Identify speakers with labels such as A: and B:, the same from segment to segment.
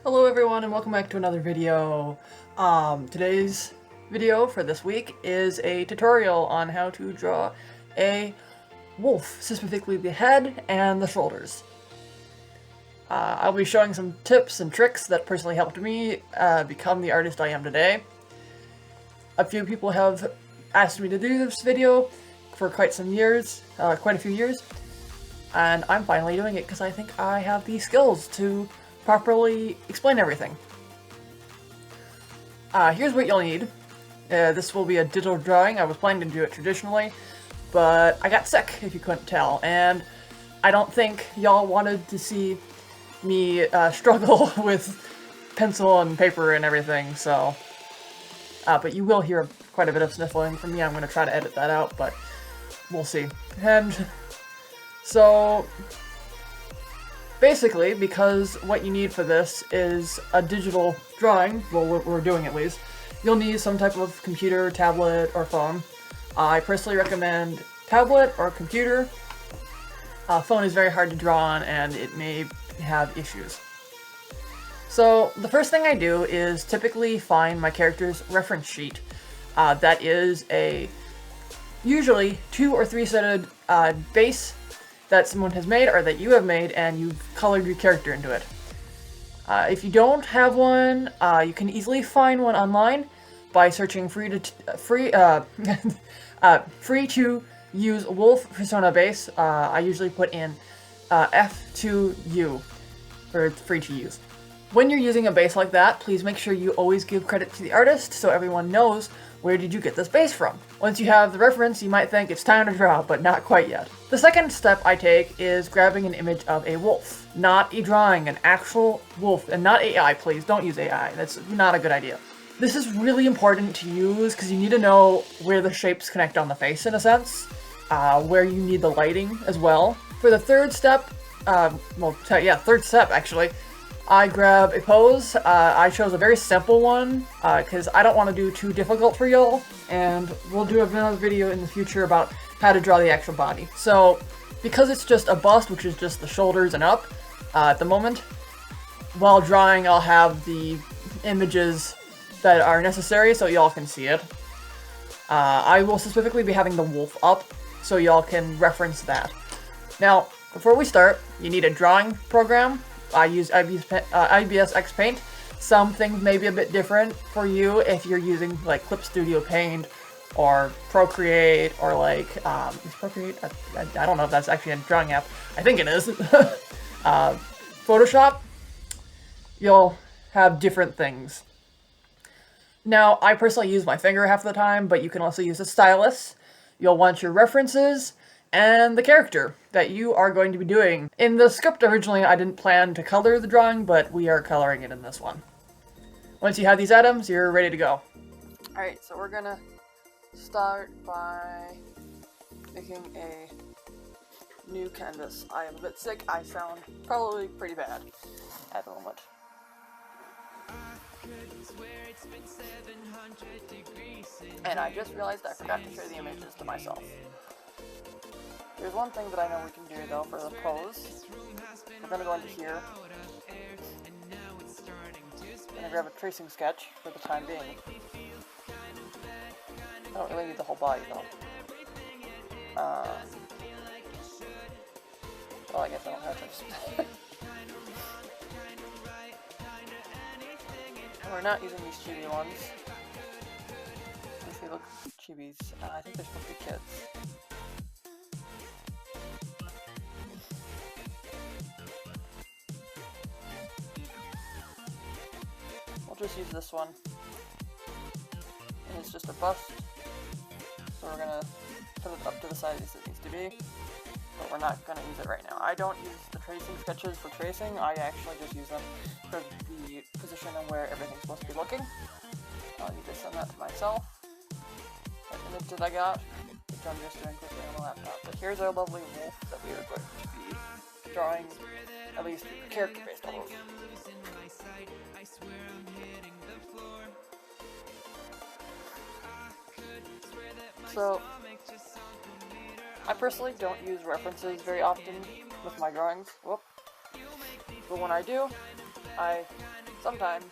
A: Hello everyone and welcome back to another video. Today's video for this week is a tutorial on how to draw a wolf, specifically the head and the shoulders. I'll be showing some tips and tricks that personally helped me become the artist I am today. A few people have asked me to do this video for quite a few years, and I'm finally doing it because I think I have the skills to properly explain everything. Here's what you'll need. This will be a digital drawing. I was planning to do it traditionally, but I got sick, if you couldn't tell, and I don't think y'all wanted to see me struggle with pencil and paper and everything, so... but you will hear quite a bit of sniffling from me. I'm going to try to edit that out, but we'll see. And so... basically, because what you need for this is a digital drawing, well, what we're doing at least, you'll need some type of computer, tablet, or phone. I personally recommend tablet or computer. Phone is very hard to draw on and it may have issues. So the first thing I do is typically find my character's reference sheet. That is a usually 2 or 3-sided base that someone has made or that you have made and you've colored your character into it. If you don't have one, you can easily find one online by searching free to use wolf fursona base. I usually put in F2U for free to use. When you're using a base like that, please make sure you always give credit to the artist so everyone knows where did you get this base from. Once you have the reference, you might think it's time to draw, but not quite yet. The second step I take is grabbing an image of a wolf. Not a drawing, an actual wolf, and not AI, please. Don't use AI. That's not a good idea. This is really important to use because you need to know where the shapes connect on the face, in a sense, where you need the lighting as well. For the third step, third step actually, I grab a pose. I chose a very simple one because I don't want to do too difficult for y'all, and we'll do another video in the future about how to draw the actual body. So, because it's just a bust, which is just the shoulders and up at the moment, while drawing I'll have the images that are necessary so y'all can see it. I will specifically be having the wolf up so y'all can reference that. Now, before we start, you need a drawing program. I use IBS X Paint. Some things may be a bit different for you if you're using like Clip Studio Paint or Procreate or like, is Procreate? I don't know if that's actually a drawing app. I think it is. Photoshop, you'll have different things. Now, I personally use my finger half the time, but you can also use a stylus. You'll want your references and the character that you are going to be doing. In the script originally, I didn't plan to color the drawing, but we are coloring it in this one. Once you have these items, you're ready to go. Alright, so we're gonna start by making a new canvas. I am a bit sick. I sound probably pretty bad at the moment. And I just realized I forgot to show the images to myself. There's one thing that I know we can do though for the pose. We're gonna go into here. I'm gonna grab a tracing sketch for the time being. I don't really need the whole body though. Well, I guess I don't have to. We're not using these chibi ones. If they look chibis, I think they're supposed to be kids. We'll just use this one. And it's just a bust. So we're gonna put it up to the size it needs to be. But we're not gonna use it right now. I don't use the tracing sketches for tracing. I actually just use them for the position and where everything's supposed to be looking. I'll need to send that to myself. That image that I got, which I'm just doing quickly on the laptop. But here's our lovely wolf that we are going to be drawing, at least character based on wolf. So, I personally don't use references very often with my drawings. Whoop. But when I do, I sometimes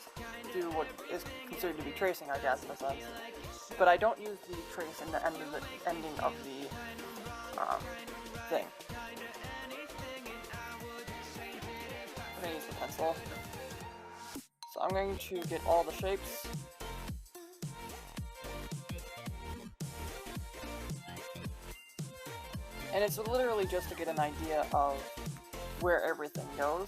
A: do what is considered to be tracing, I guess, in a sense. But I don't use the trace in the ending of the thing. I'm going to use the pencil. So I'm going to get all the shapes. And it's literally just to get an idea of where everything goes.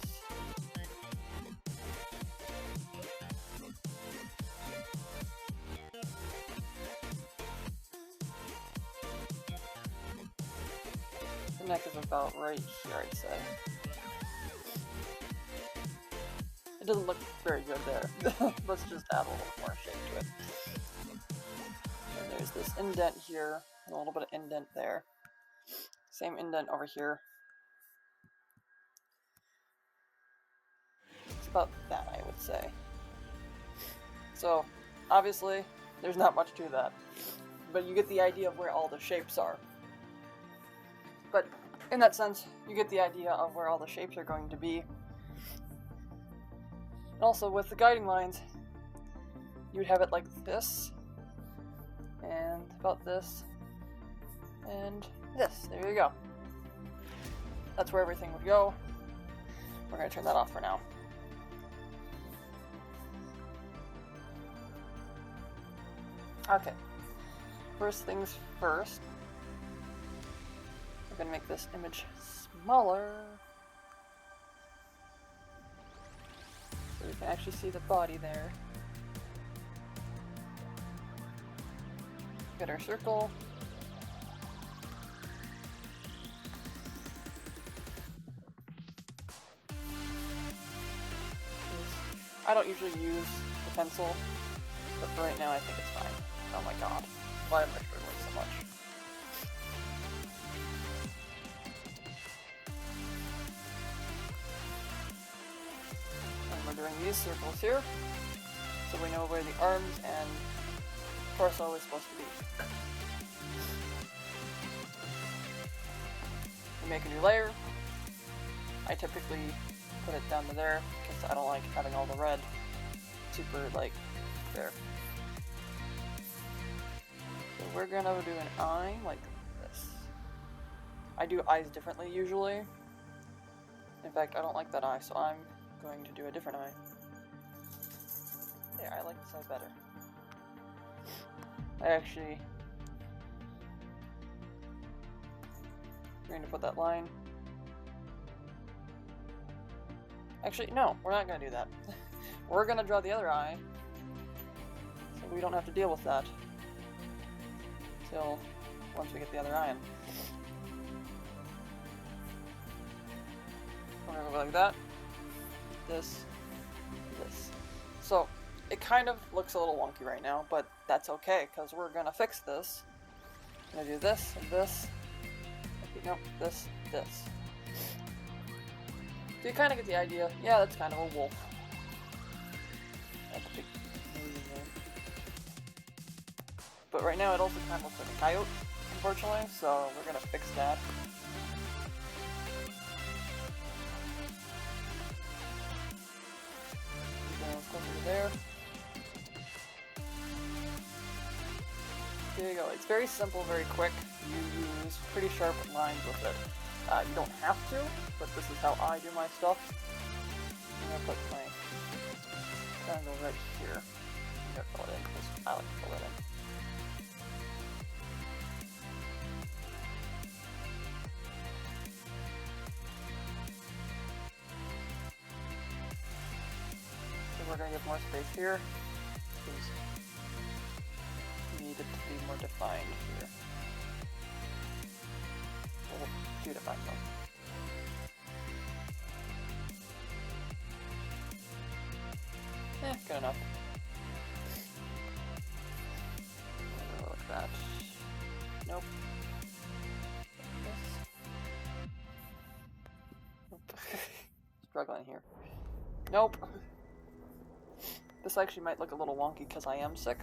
A: The neck is about right here, I'd say. It doesn't look very good there. Let's just add a little more shape to it. And there's this indent here, and a little bit of indent there. Same indent over here. It's about that, I would say. So, obviously, there's not much to that. But you get the idea of where all the shapes are. But in that sense, you get the idea of where all the shapes are going to be. And also, with the guiding lines, you'd have it like this, and about this, and this. There you go. That's where everything would go. We're going to turn that off for now. Okay. First things first. We're going to make this image smaller, so you can actually see the body there. Get our circle. I don't usually use the pencil, but for right now I think it's fine. Oh my god. Why am I struggling so much? And we're doing these circles here, so we know where the arms and torso is supposed to be. We make a new layer. I typically put it down to there because I don't like having all the red super like there. So we're gonna do an eye like this. I do eyes differently usually. In fact, I don't like that eye, so I'm going to do a different eye. There, I like this eye better. I'm going to put that line. Actually, no, we're not going to do that. We're going to draw the other eye, so we don't have to deal with that until once we get the other eye in. We're going to go like that. This. So, it kind of looks a little wonky right now, but that's okay, because we're going to fix this. I'm going to do this and this. Nope, this. So you kind of get the idea. Yeah, that's kind of a wolf. That's a big nose there. But right now it also kind of looks like a coyote, unfortunately, so we're going to fix that. Let's go over there. There you go. It's very simple, very quick. You use pretty sharp lines with it. You don't have to, but this is how I do my stuff. I'm going to put my triangle right here. I'm going to fill it in because I like to fill it in. So we're going to give more space here because we need it to be more defined here. Too defined though. Good enough. Like that. Nope. Nope. Struggling here. Nope. This actually might look a little wonky because I am sick.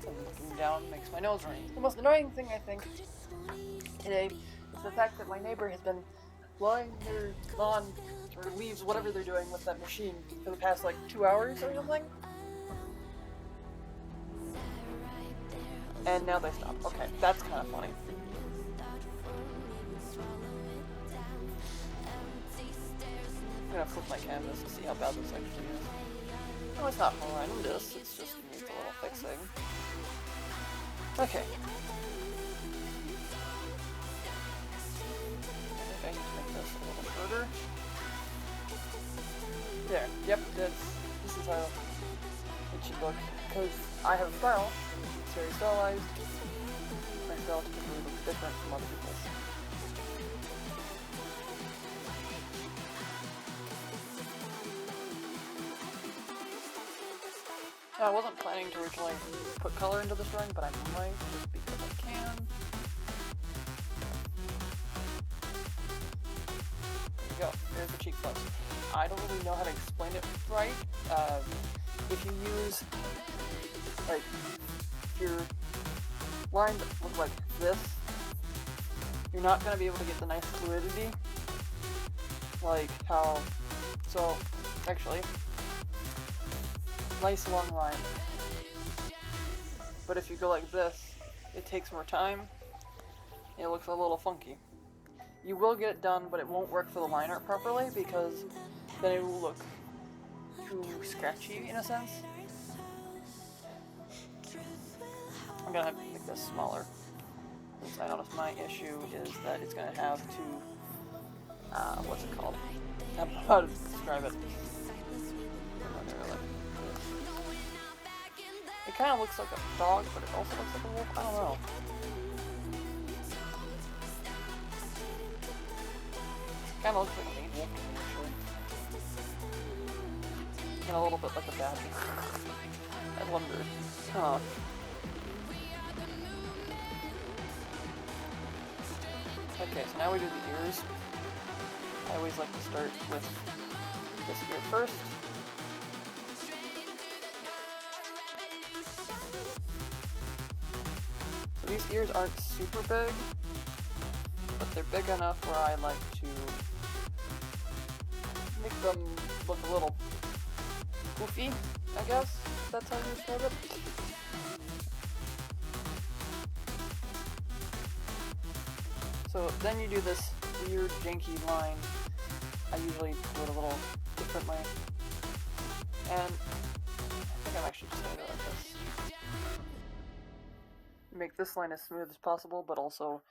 A: And looking down makes my nose ring. The most annoying thing I think today is the fact that my neighbor has been lying there on, or leaves whatever they're doing with that machine for the past like 2 hours or something. And now they stop. Okay, that's kind of funny. I'm gonna flip my canvas to see how bad this actually is. No, it's not horrendous, it's just needs a little fixing. Okay. I think I need to make this a little shorter. There, yep, this is how it should look. Because I have a style, it's very stylized. My style typically looks different from other people's. I wasn't planning to originally put color into this drawing, but I might just because I can. There you go. There's the cheek flex. I don't really know how to explain it right. If you use, like, if your lines look like this, you're not going to be able to get the nice fluidity. Like how, so, actually, nice long line. But if you go like this, it takes more time, and it looks a little funky. You will get it done, but it won't work for the line art properly, because then it will look too scratchy in a sense. I'm gonna have to make this smaller, since I noticed my issue is that it's gonna have to, what's it called? I don't know how to describe it. It kind of looks like a dog, but it also looks like a wolf. I don't know. It kind of looks like an angel, actually. And a little bit like a bat. I wonder. Huh. Okay, so now we do the ears. I always like to start with this ear first. So these ears aren't super big, but they're big enough where I like to make them look a little goofy, I guess, if that's how you describe it. So then you do this weird janky line. I usually do it a little differently. And I think I'm actually just going to go like this. Make this line as smooth as possible, but also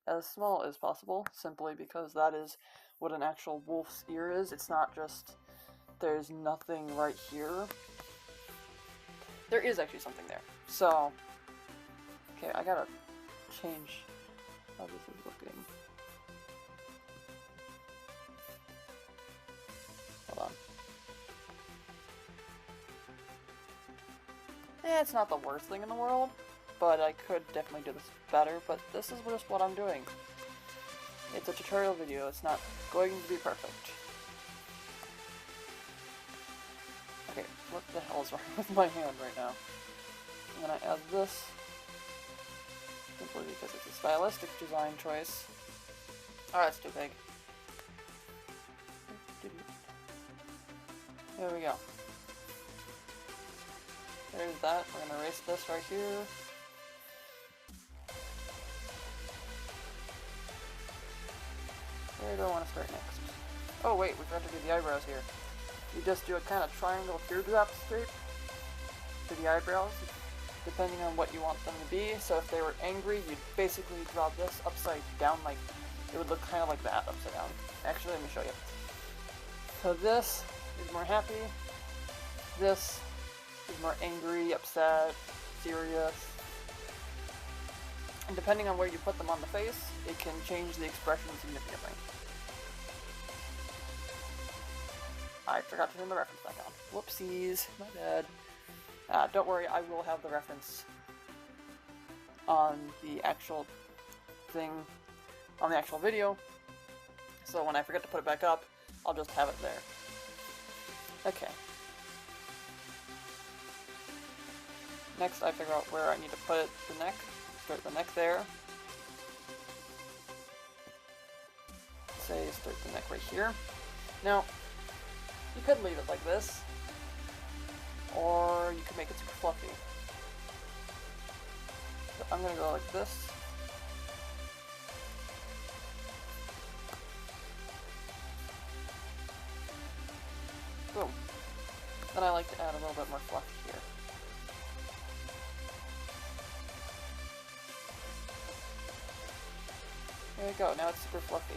A: as small as possible, simply because that is what an actual wolf's ear is. It's not just, there's nothing right here. There is actually something there. So, okay, I gotta change how this is looking. Hold on. It's not the worst thing in the world, but I could definitely do this better, but this is just what I'm doing. It's a tutorial video, it's not going to be perfect. Okay, what the hell is wrong with my hand right now? I'm gonna add this, simply because it's a stylistic design choice. Oh, that's too big. There we go. There's that. We're gonna erase this right here. Where do I want to start next? Oh wait, we forgot to do the eyebrows here. You just do a kind of triangle teardrop shape to the eyebrows, depending on what you want them to be. So if they were angry, you'd basically draw this upside down, like it would look kind of like that upside down. Actually, let me show you. So this is more happy. This is more angry, upset, serious. And depending on where you put them on the face, it can change the expression significantly. I forgot to turn the reference back on. Whoopsies, my bad. Don't worry, I will have the reference on the actual thing, on the actual video. So when I forget to put it back up, I'll just have it there. Okay. Next, I figure out where I need to put the neck. Start the neck there. say start the neck right here. Now, you could leave it like this, or you could make it super fluffy. So I'm gonna go like this. Boom. Then I like to add a little bit more fluff here. There we go, now it's super fluffy.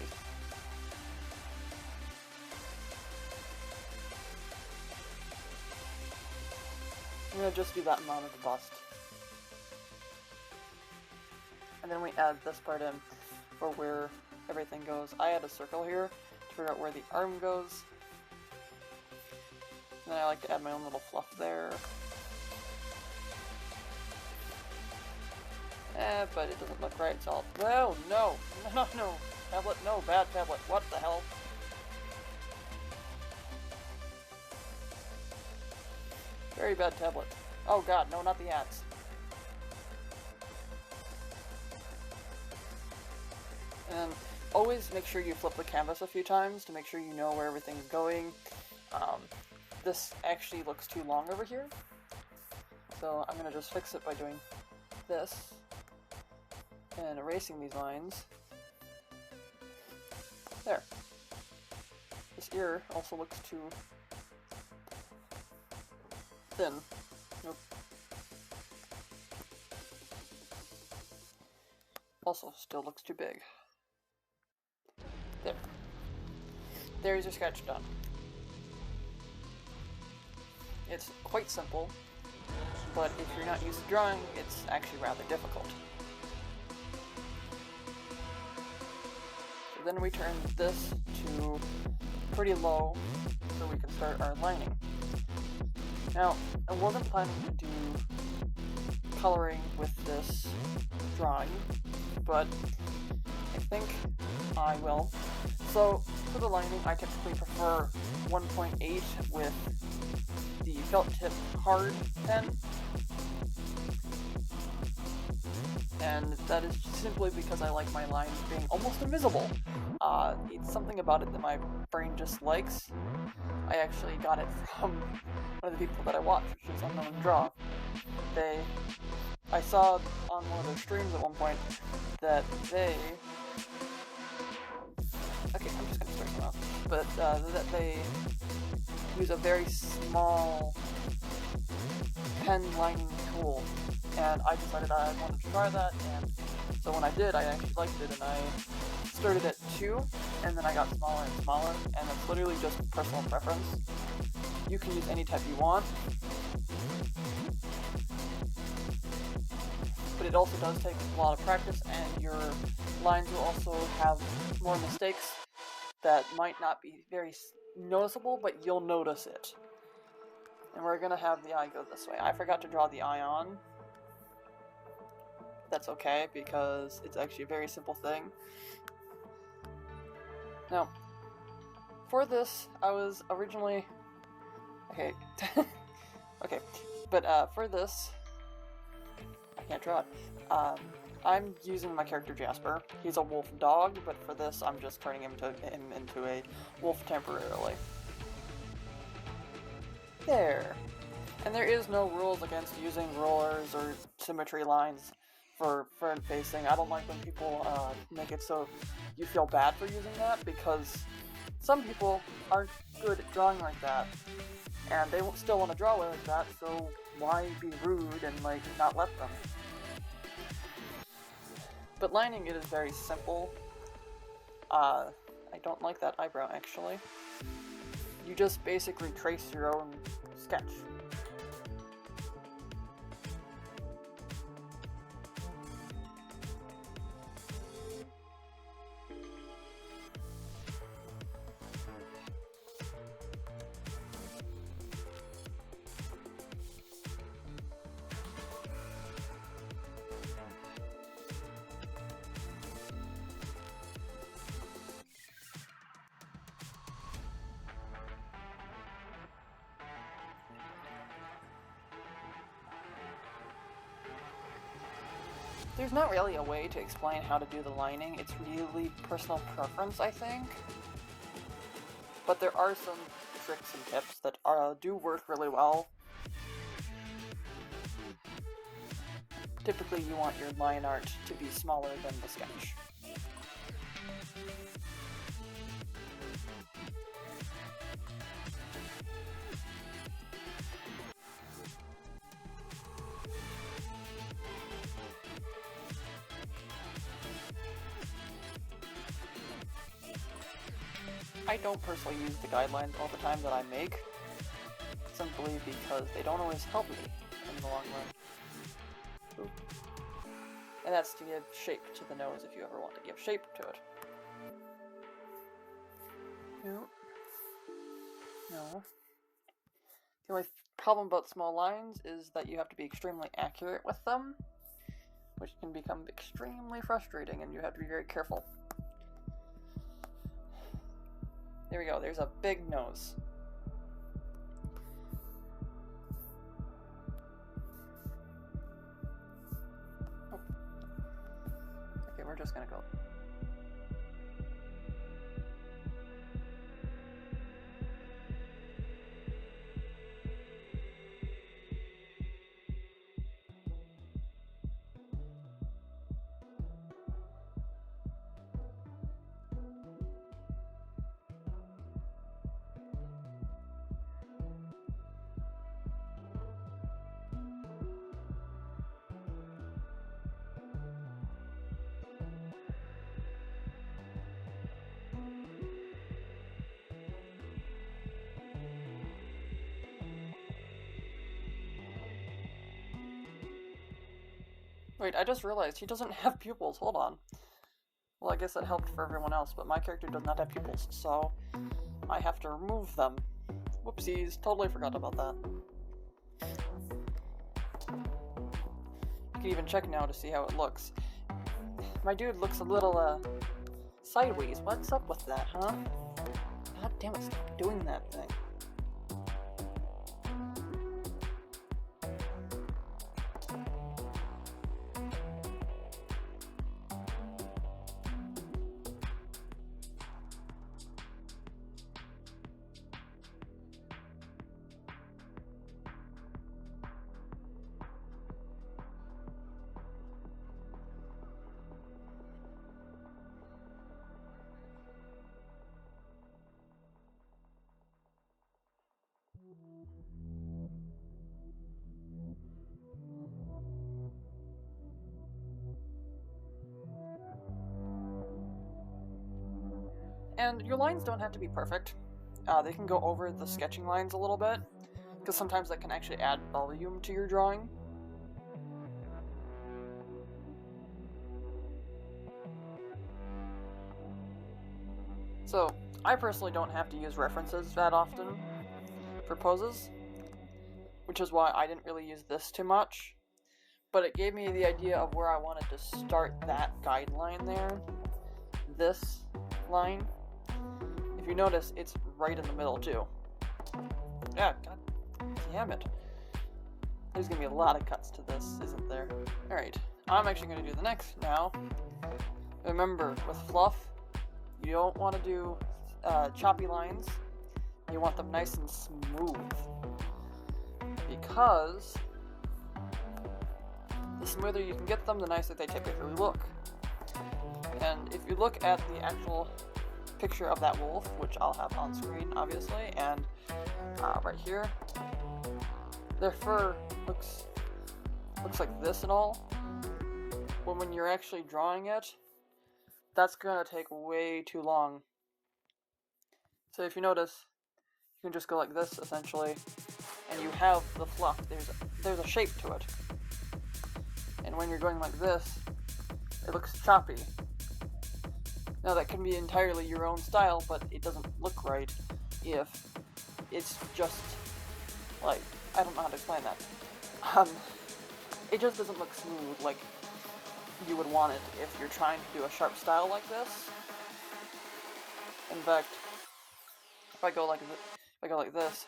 A: I'm gonna just do that amount of the bust. And then we add this part in for where everything goes. I add a circle here to figure out where the arm goes. And then I like to add my own little fluff there. But it doesn't look right, it's all... No, no, no, no, tablet, no, bad tablet, what the hell? Very bad tablet. Oh god, no, not the ads. And always make sure you flip the canvas a few times to make sure you know where everything's going. This actually looks too long over here, so I'm gonna just fix it by doing this and erasing these lines. There. This ear also looks too thin. Nope. Also, still looks too big. There. There's your sketch done. It's quite simple, but if you're not used to drawing, it's actually rather difficult. So then we turn this to pretty low so we can start our lining. Now, I wasn't planning to do coloring with this drawing, but I think I will. So, for the lining, I typically prefer 1.8 with the felt tip hard pen. And that is simply because I like my lines being almost invisible. It's something about it that my brain just likes. I actually got it from one of the people that I watch, which is Unknown Draw. I saw on one of their streams at one point that they... Okay, I'm just gonna start them off. But that they use a very small pen lining tool. And I decided I wanted to try that, and so when I did, I actually liked it, and I started at 2, and then I got smaller and smaller, and it's literally just personal preference. You can use any type you want, but it also does take a lot of practice, and your lines will also have more mistakes that might not be very noticeable, but you'll notice it. And we're gonna have the eye go this way. I forgot to draw the eye on. That's okay, because it's actually a very simple thing. Now, for this, I was originally... Okay. Okay, but for this... I can't draw it. I'm using my character Jasper. He's a wolf dog, but for this, I'm just turning him into a wolf temporarily. There. And there is no rules against using rollers or symmetry lines for front facing. I don't like when people make it so you feel bad for using that, because some people aren't good at drawing like that, and they still want to draw like that, so why be rude and like not let them? But lining it is very simple. I don't like that eyebrow actually. You just basically trace your own sketch. There's not really a way to explain how to do the lining. It's really personal preference, I think. But there are some tricks and tips that do work really well. Typically, you want your line art to be smaller than the sketch. I don't personally use the guidelines all the time that I make, simply because they don't always help me in the long run. Ooh. And that's to give shape to the nose if you ever want to give shape to it. No. No. The only problem about small lines is that you have to be extremely accurate with them, which can become extremely frustrating, and you have to be very careful. There we go, there's a big nose. Oh. Okay, we're just gonna go. Wait, I just realized he doesn't have pupils. Hold on. Well, I guess that helped for everyone else, but my character does not have pupils, so I have to remove them. Whoopsies, totally forgot about that. You can even check now to see how it looks. My dude looks a little, sideways. What's up with that, huh? God damn it, stop doing that thing. And your lines don't have to be perfect. They can go over the sketching lines a little bit, because sometimes that can actually add volume to your drawing. So, I personally don't have to use references that often for poses, which is why I didn't really use this too much. But it gave me the idea of where I wanted to start that guideline there. This line. If you notice, it's right in the middle too. Yeah, god damn it. There's gonna be a lot of cuts to this, isn't there? Alright, I'm actually gonna do the next now. Remember, with fluff, you don't want to do choppy lines. You want them nice and smooth. Because the smoother you can get them, the nicer they typically look. And if you look at the actual picture of that wolf, which I'll have on screen, obviously, and right here, their fur looks like this and all. But when you're actually drawing it, that's gonna take way too long. So if you notice, you can just go like this, essentially, and you have the fluff. There's a shape to it. And when you're going like this, it looks choppy. Now that can be entirely your own style, but it doesn't look right if it's just, like, I don't know how to explain that. It just doesn't look smooth like you would want it if you're trying to do a sharp style like this. In fact, if I go like this,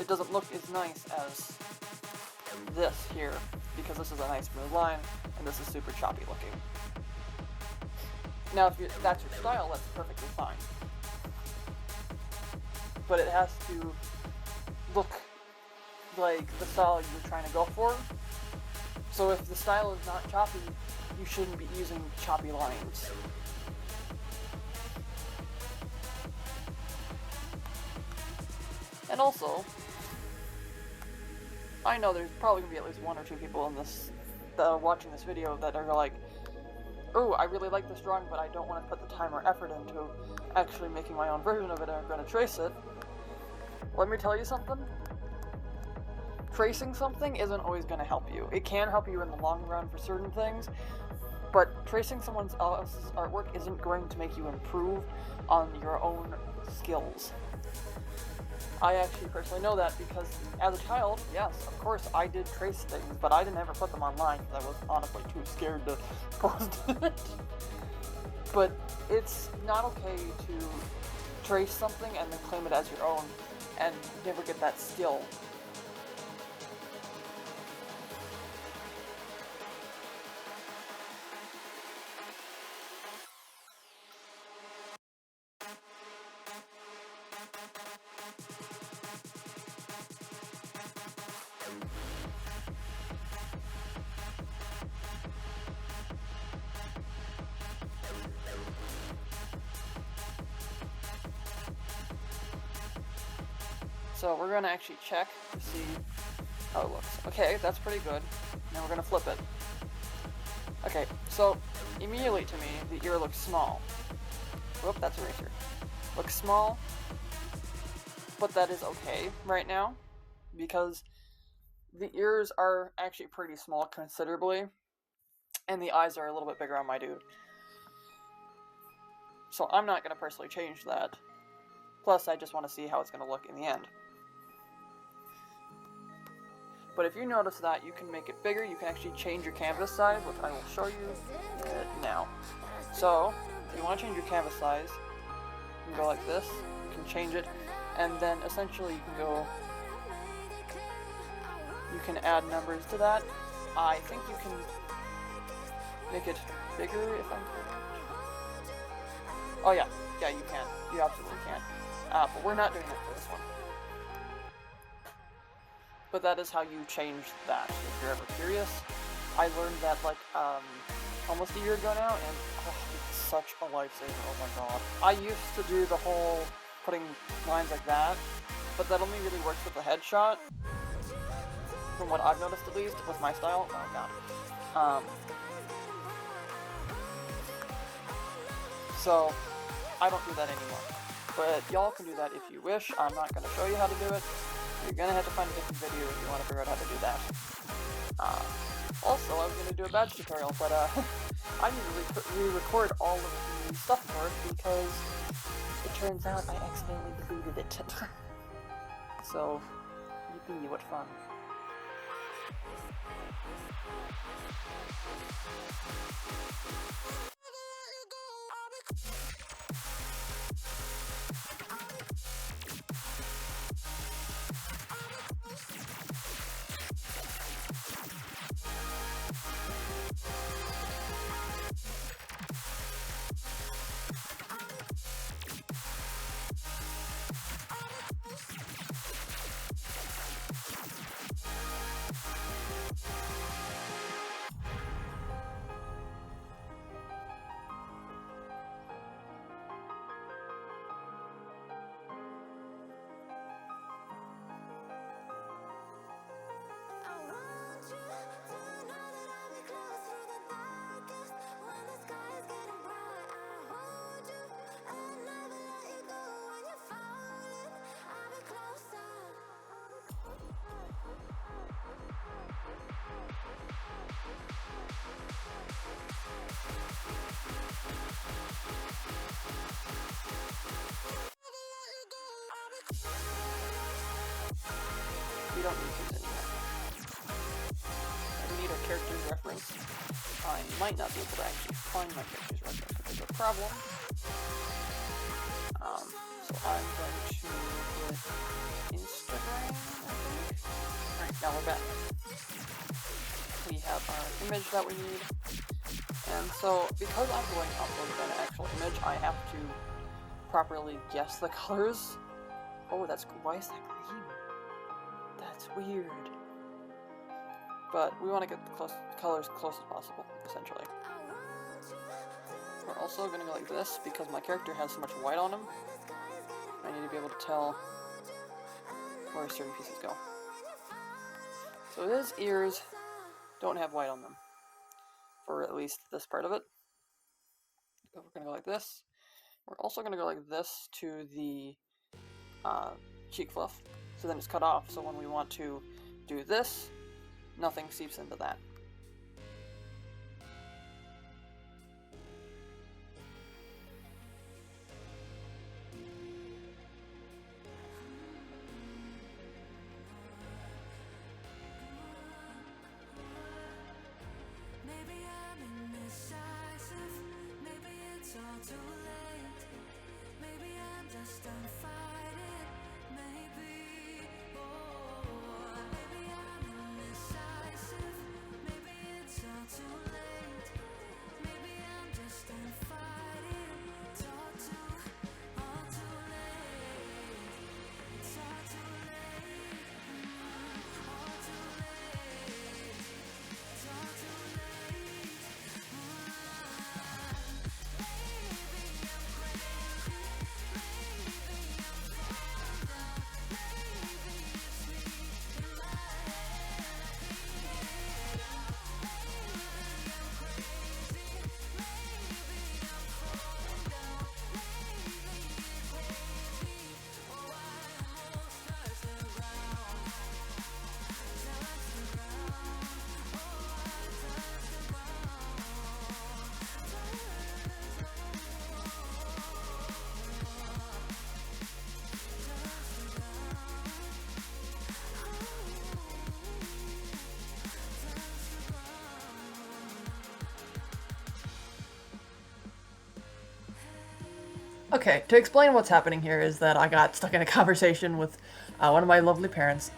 A: it doesn't look as nice as this here, because this is a nice smooth line, and this is super choppy looking. Now, if that's your style, that's perfectly fine. But it has to look like the style you're trying to go for. So if the style is not choppy, you shouldn't be using choppy lines. And also, I know there's probably going to be at least 1 or 2 people in this watching this video that are like, oh, I really like this drawing, but I don't want to put the time or effort into actually making my own version of it, and I'm going to trace it. Let me tell you something. Tracing something isn't always going to help you. It can help you in the long run for certain things, but tracing someone else's artwork isn't going to make you improve on your own skills. I actually personally know that because as a child, yes, of course, I did trace things, but I didn't ever put them online because I was honestly too scared to post it. But it's not okay to trace something and then claim it as your own and never get that skill. So we're going to actually check to see how it looks. Okay, that's pretty good. Now we're going to flip it. Okay, so immediately to me, the ear looks small. Whoop, that's eraser. Looks small, but that is okay right now, because the ears are actually pretty small considerably, and the eyes are a little bit bigger on my dude. So I'm not going to personally change that. Plus, I just want to see how it's going to look in the end. But if you notice that, you can make it bigger. You can actually change your canvas size, which I will show you now. So, if you want to change your canvas size, you can go like this. You can change it, and then essentially you can go. You can add numbers to that. I think you can make it bigger if I'm correct. Oh yeah, you can. You absolutely can. But we're not doing that for this one. But that is how you change that, if you're ever curious. I learned that like almost a year ago now, and it's such a lifesaver, oh my god. I used to do the whole putting lines like that, but that only really works with the headshot, from what I've noticed at least, with my style. Oh god. So, I don't do that anymore. But y'all can do that if you wish. I'm not going to show you how to do it. You're going to have to find a different video if you want to figure out how to do that. Also, I was going to do a badge tutorial, but I need to re-record all of the stuff for it because it turns out I accidentally deleted it. So, yippee, what fun. We don't need these anymore. We need our character's reference. I might not be able to actually find my character's reference, which is a problem. So I'm going to hit Instagram, I think. Alright, Now we're back. We have our image that we need. And so, because I'm going to upload an actual image, I have to properly guess the colors. Oh, why is that green? That's weird. But we want to get the colors close as possible, essentially. We're also going to go like this, because my character has so much white on him. I need to be able to tell where certain pieces go. So his ears don't have white on them, for at least this part of it. But we're going to go like this. We're also going to go like this to the cheek fluff, so then it's cut off, so when we want to do this, nothing seeps into that. Okay, to explain what's happening here is that I got stuck in a conversation with one of my lovely parents.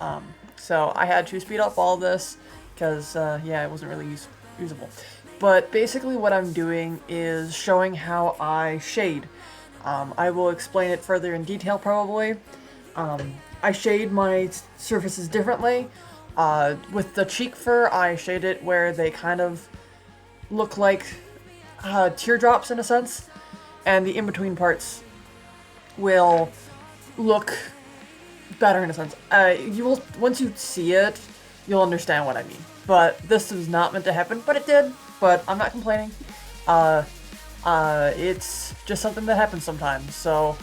A: So I had to speed up all this because, yeah, it wasn't really usable. But basically what I'm doing is showing how I shade. I will explain it further in detail probably. I shade my surfaces differently. With the cheek fur, I shade it where they kind of look like teardrops in a sense. And the in-between parts will look better in a sense. Once you see it, you'll understand what I mean. But this was not meant to happen, but it did. But I'm not complaining. It's just something that happens sometimes. So,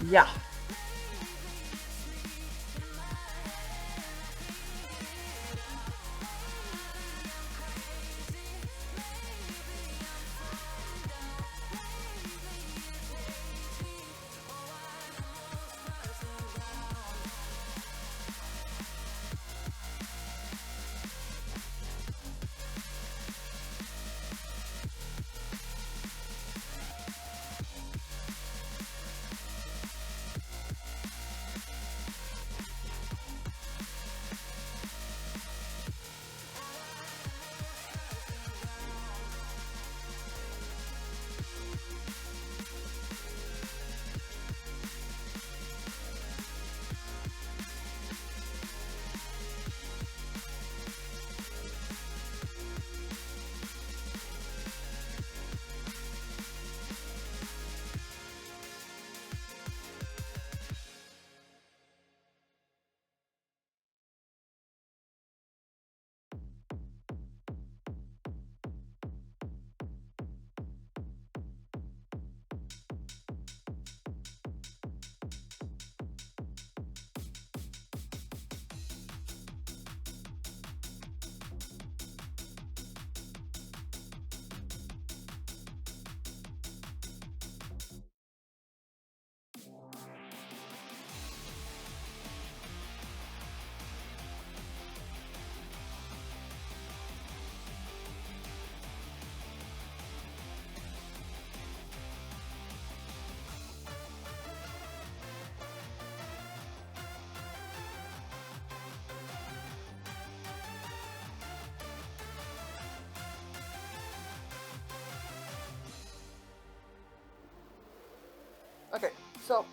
A: yeah. So,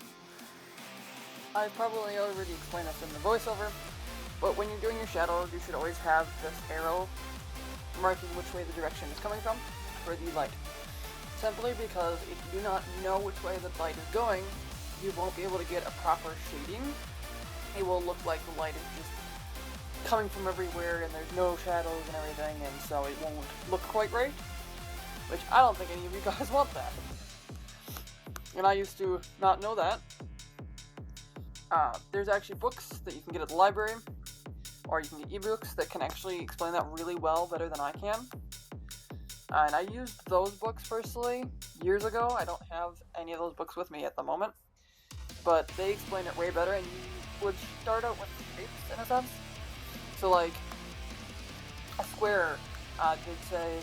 A: I probably already explained this in the voiceover, but when you're doing your shadows, you should always have this arrow marking which way the direction is coming from for the light. Simply because if you do not know which way the light is going, you won't be able to get a proper shading. It will look like the light is just coming from everywhere and there's no shadows and everything, and so it won't look quite right. Which I don't think any of you guys want that. And I used to not know that. There's actually books that you can get at the library, or you can get ebooks that can actually explain that really well, better than I can. And I used those books personally years ago. I don't have any of those books with me at the moment, but they explain it way better, and you would start out with shapes in a sense. So like a square, they'd say,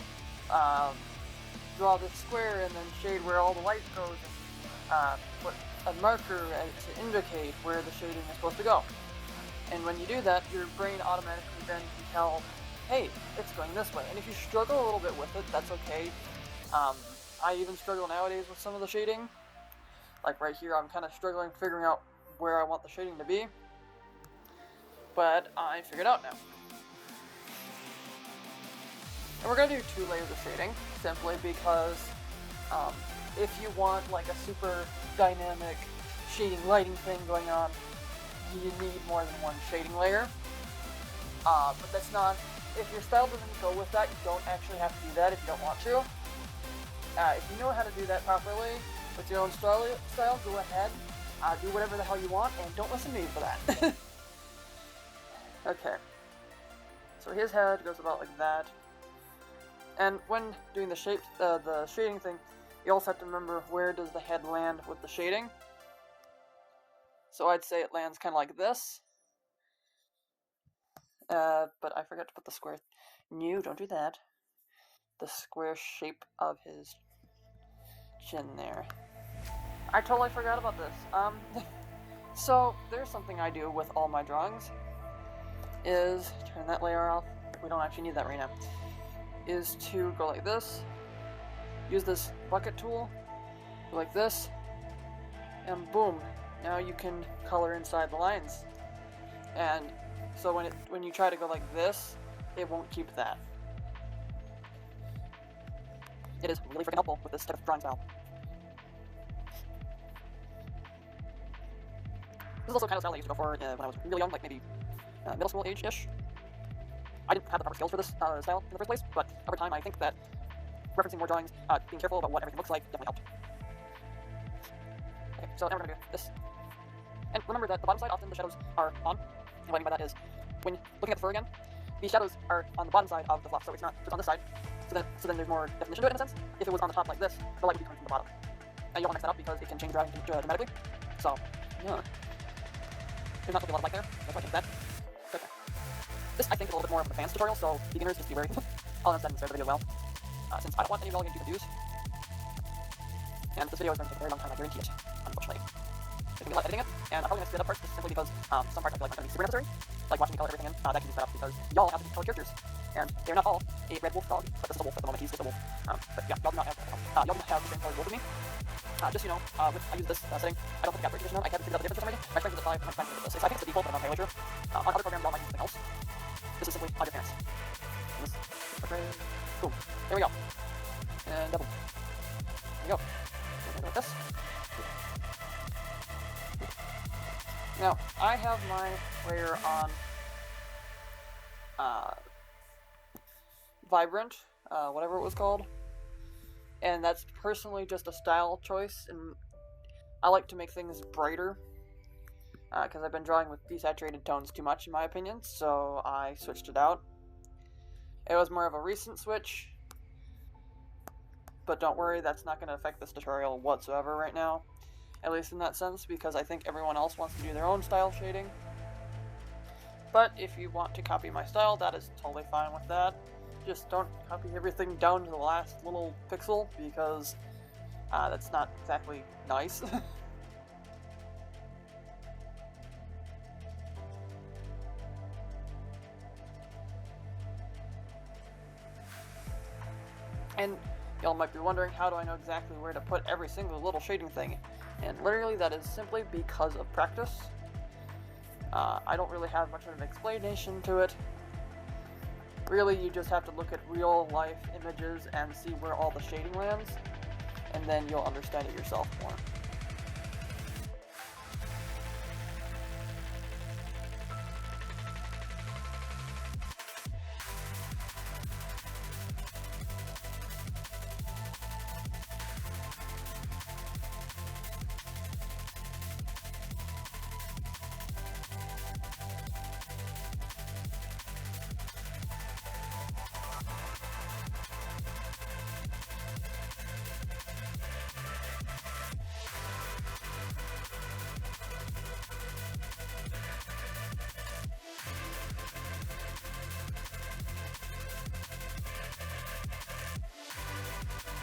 A: draw this square and then shade where all the light goes, and put a marker to indicate where the shading is supposed to go. And when you do that, your brain automatically then can tell, hey, it's going this way. And if you struggle a little bit with it, that's okay. I even struggle nowadays with some of the shading. Like right here, I'm kind of struggling figuring out where I want the shading to be. But I figured out now. And we're going to do 2 layers of shading, simply because if you want like a super dynamic shading lighting thing going on, you need more than 1 shading layer. But that's not, if your style doesn't go with that, you don't actually have to do that if you don't want to. If you know how to do that properly with your own style, go ahead, do whatever the hell you want, and don't listen to me for that. Okay, so his head goes about like that. And when doing the shading thing, you also have to remember where does the head land with the shading. So I'd say it lands kind of like this. But I forgot to put the square. No, don't do that. The square shape of his chin there. I totally forgot about this. So there's something I do with all my drawings. Is turn that layer off. We don't actually need that right now. Is to go like this. Use this bucket tool. Go like this. And boom. Now you can color inside the lines. And so when you try to go like this, it won't keep that. It is really freaking helpful with this type of drawing style. This is also kind of style I used to go for when I was really young, like maybe middle school age-ish. I didn't have the proper skills for this style in the first place, but over time I think that referencing more drawings, being careful about what everything looks like, definitely helped. Okay, so now we're going to do this. And remember that the bottom side, often the shadows are on. And what I mean by that is, when looking at the fur again, the shadows are on the bottom side of the fluff, so it's on this side. So then there's more definition to it in a sense. If it was on the top like this, the light would be coming from the bottom. And you don't want to mix that up because it can change dramatically. So, yeah. There's not a lot of light there, that's why I think that. Okay. This, I think, is a little bit more of an advanced tutorial, so beginners, just be wary. I'll understand and start the video well. Since I don't want any of y'all getting too confused. And this video is going to take a very long time, I guarantee it, unfortunately. It can be a lot editing it, and I'm probably going to split up parts just simply because some parts I feel like aren't going to be super necessary. Like watching me color everything in, that can be sped up because y'all have to color characters. And they're not all a red wolf dog, but this is a wolf at the moment, he's just a wolf. But yeah, y'all do not have the same color wolf as me. Just so you know, I use this setting. I don't put the gap condition on. I haven't figured out the difference for some reason. My strength is at 5, my strength is at 6. I think it's the default, but I'm not entirely sure. On other programs, y'all might use something else. This is simply on your parents. Boom. There we go. And double. There we go. Like this. Now, I have my layer on Vibrant, whatever it was called. And that's personally just a style choice, and I like to make things brighter, because I've been drawing with desaturated tones too much, in my opinion, so I switched it out. It was more of a recent switch, but don't worry, that's not going to affect this tutorial whatsoever right now, at least in that sense, because I think everyone else wants to do their own style shading. But if you want to copy my style, that is totally fine with that. Just don't copy everything down to the last little pixel, because that's not exactly nice. And y'all might be wondering, how do I know exactly where to put every single little shading thing And literally that is simply because of practice. I don't really have much of an explanation to it. Really, you just have to look at real life images and see where all the shading lands, and then you'll understand it yourself more.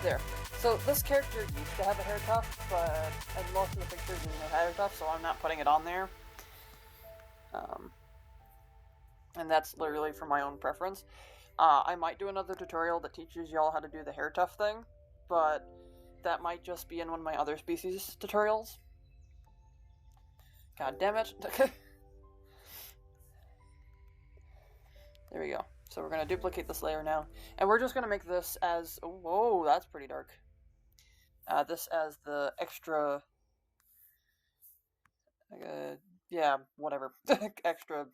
A: There. So this character used to have a hair tuft, but in most of the pictures it didn't have a hair tuft, so I'm not putting it on there. And that's literally for my own preference. I might do another tutorial that teaches y'all how to do the hair tuft thing, but that might just be in one of my other species tutorials. God damn it. There we go. So we're going to duplicate this layer now. And we're just going to make this as... Oh, whoa, that's pretty dark. This as the extra... yeah, whatever. Extra...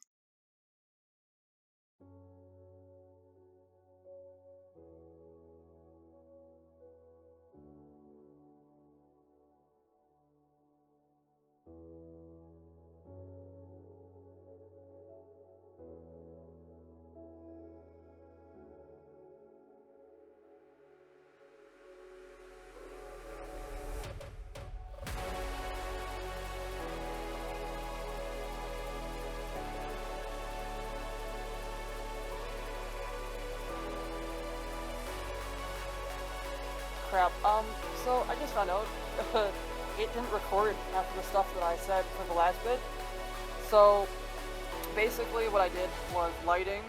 A: Crap. So I just found out it didn't record after the stuff that I said for the last bit. So basically what I did was lighting.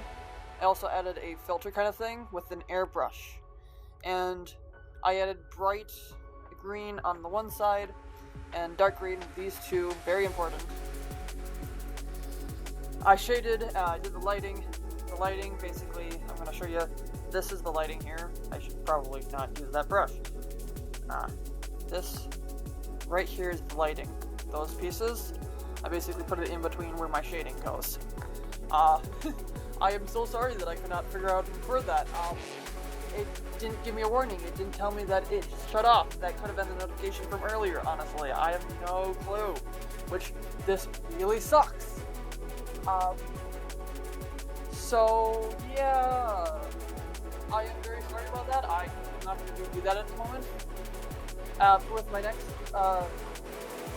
A: I also added a filter kind of thing with an airbrush. And I added bright green on the one side and dark green, these two, very important. I shaded, I did the lighting. The lighting, basically, I'm going to show you. This is the lighting here. I should probably not use that brush. This right here is the lighting. Those pieces, I basically put it in between where my shading goes. I am so sorry that I could not figure out for that. It didn't give me a warning. It didn't tell me that it shut off. That could have been the notification from earlier, honestly. I have no clue. Which, this really sucks. So, yeah. I am very sorry about that. I'm not going to do that at the moment. With my next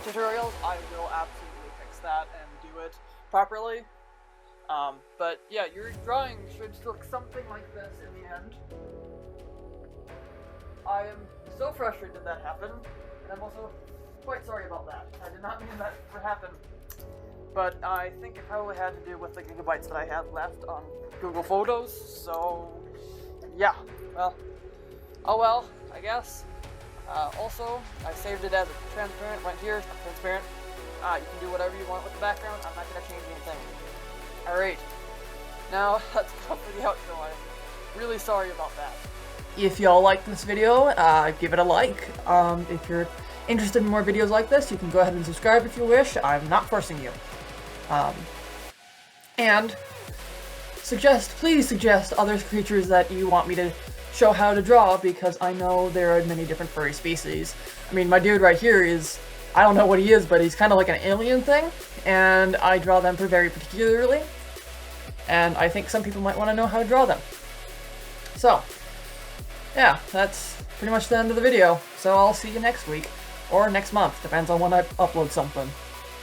A: tutorials, I will absolutely fix that and do it properly. But yeah, your drawing should look something like this in the end. I am so frustrated that happened, and I'm also quite sorry about that. I did not mean that to happen. But I think it probably had to do with the gigabytes that I had left on Google Photos, so yeah, well, oh well, I guess. Also, I saved it as a transparent, right here, transparent. You can do whatever you want with the background, I'm not going to change anything. Alright, now let's go for the outro. I'm really sorry about that. If y'all like this video, give it a like. If you're interested in more videos like this, you can go ahead and subscribe if you wish. I'm not forcing you. And please suggest other creatures that you want me to show how to draw, because I know there are many different furry species. I mean, my dude right here is, I don't know what he is, but he's kind of like an alien thing, and I draw them very particularly, and I think some people might want to know how to draw them. So, yeah, that's pretty much the end of the video, so I'll see you next week, or next month, depends on when I upload something.